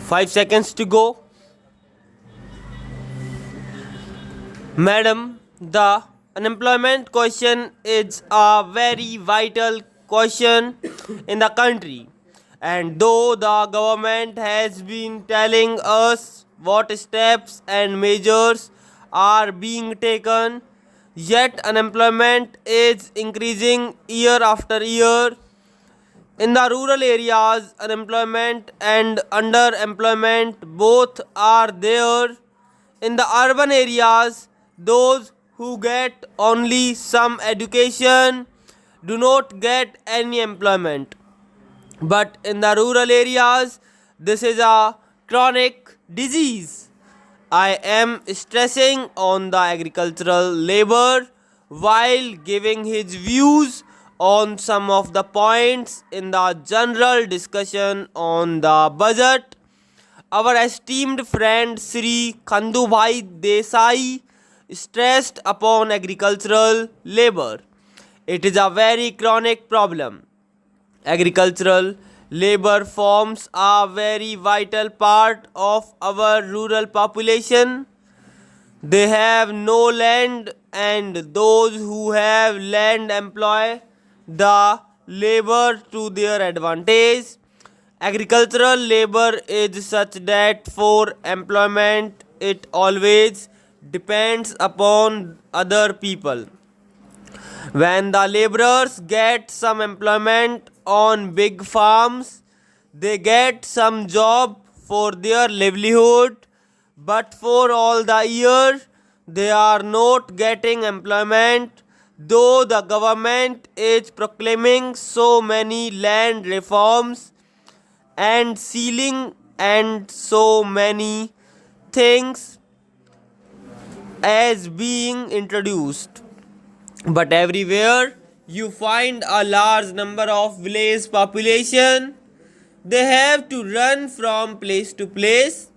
5 seconds to go. Madam, the unemployment question is a very vital question in the country. And though the government has been telling us what steps and measures are being taken, yet unemployment is increasing year after year. In the rural areas, unemployment and underemployment both are there. In the urban areas, those who get only some education do not get any employment. But in the rural areas, this is a chronic disease. I am stressing on the agricultural labor while giving his views on some of the points in the general discussion on the budget. Our esteemed friend Sri Khandubhai Desai stressed upon agricultural labor. It is a very chronic problem. Agricultural labor forms a very vital part of our rural population. They have no land, and those who have land employ the labor to their advantage. Agricultural labor is such that for employment it always depends upon other people. When the laborers get some employment on big farms, they get some job for their livelihood, but for all the year they are not getting employment, though the government is proclaiming so many land reforms and sealing and so many things as being introduced. But everywhere you find a large number of village population. They have to run from place to place.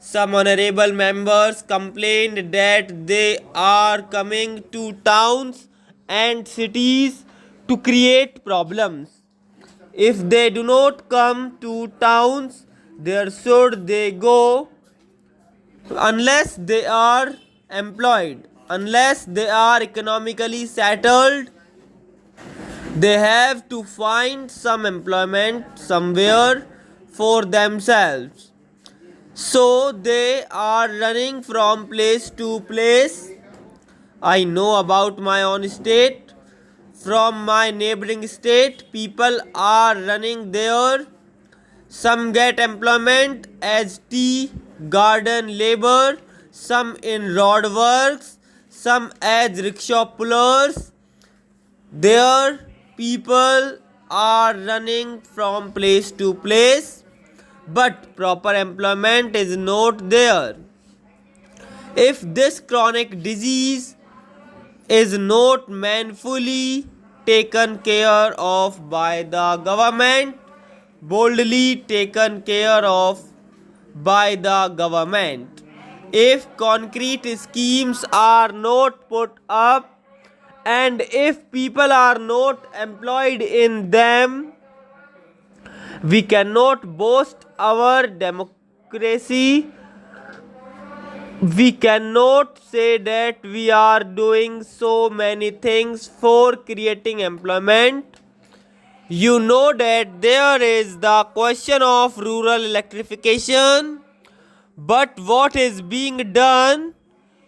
Some honorable members complained that they are coming to towns and cities to create problems. If they do not come to towns, where should they go unless they are employed, unless they are economically settled? They have to find some employment somewhere for themselves. So they are running from place to place. I know about my own state. From my neighboring state, people are running there. Some get employment as tea garden labor, some in road works, some as rickshaw pullers. There, people are running from place to place, but proper employment is not there. If this chronic disease is not manfully taken care of by the government, boldly taken care of by the government, if concrete schemes are not put up, and if people are not employed in them, we cannot boast our democracy. We cannot say that we are doing so many things for creating employment. You know that there is the question of rural electrification, but what is being done?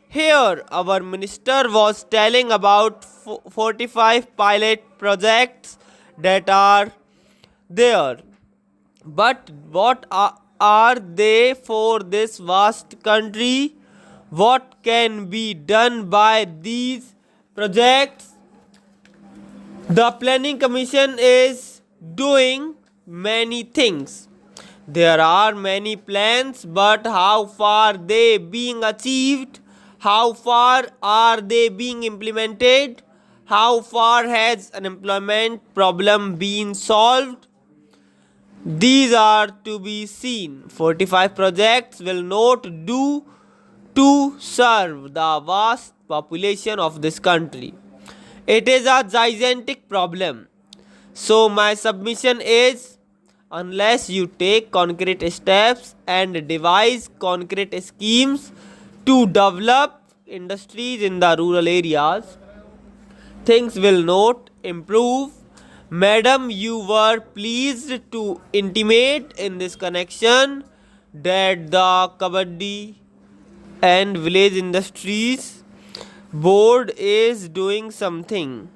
Here, our minister was telling about 45 pilot projects that are there. But what are they for this vast country? What can be done by these projects? The Planning Commission is doing many things. There are many plans, but how far they being achieved? How far are they being implemented? How far has unemployment problem been solved? These are to be seen. 45 projects will not do to serve the vast population of this country. It is a gigantic problem. So my submission is, unless you take concrete steps and devise concrete schemes to develop industries in the rural areas, things will not improve. Madam, you were pleased to intimate in this connection that the Kabaddi and Village Industries Board is doing something.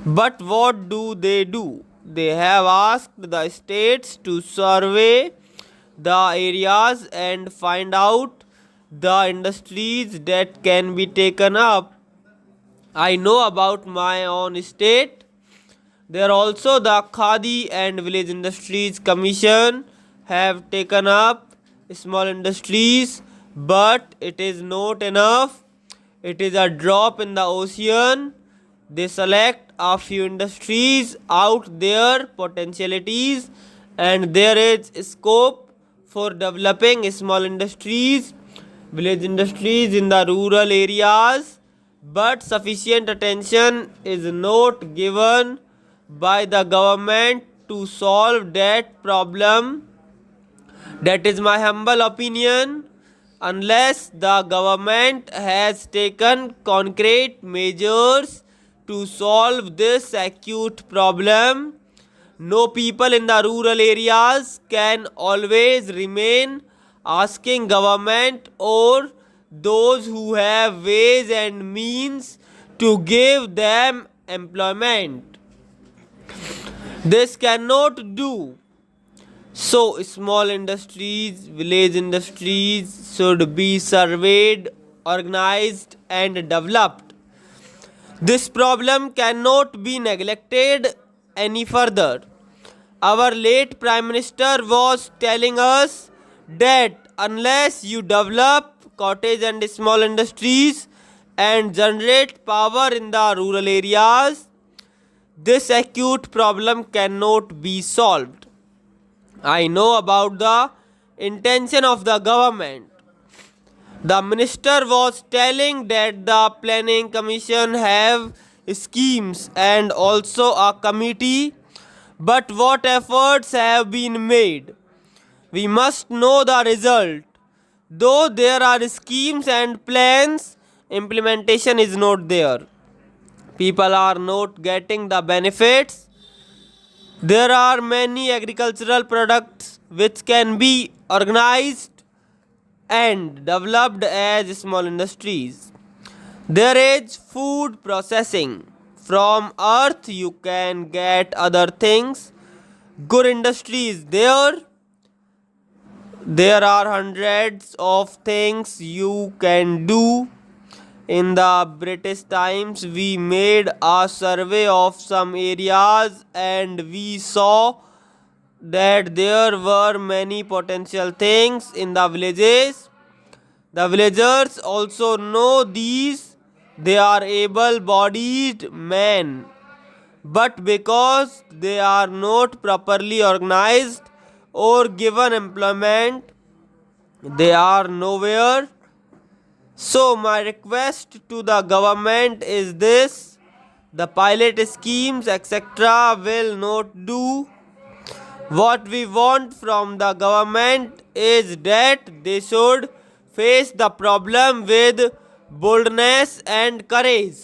But what do? They have asked the states to survey the areas and find out the industries that can be taken up. I know about my own state. There also the Khadi and Village Industries Commission have taken up small industries, but it is not enough. It is a drop in the ocean. They select a few industries out their potentialities, and there is scope for developing small industries, village industries in the rural areas, but sufficient attention is not given by the government to solve that problem. That is my humble opinion. Unless the government has taken concrete measures to solve this acute problem, no people in the rural areas can always remain asking government or those who have ways and means to give them employment. This cannot do. So, small industries, village industries should be surveyed, organized, and developed. This problem cannot be neglected any further. Our late Prime Minister was telling us that unless you develop cottage and small industries and generate power in the rural areas, this acute problem cannot be solved. I know about the intention of the government. The minister was telling that the planning commission have schemes and also a committee, but what efforts have been made? We must know the result. Though there are schemes and plans, implementation is not there. People are not getting the benefits. There are many agricultural products which can be organized and developed as small industries. There is food processing. From earth you can get other things. Good industry is there. There are hundreds of things you can do. In the British Times, we made a survey of some areas and we saw that there were many potential things in the villages. The villagers also know these. They are able bodied men. But because they are not properly organized or given employment, they are nowhere. So, my request to the government is this: the pilot schemes, etc., will not do. What we want from the government is that they should face the problem with boldness and courage.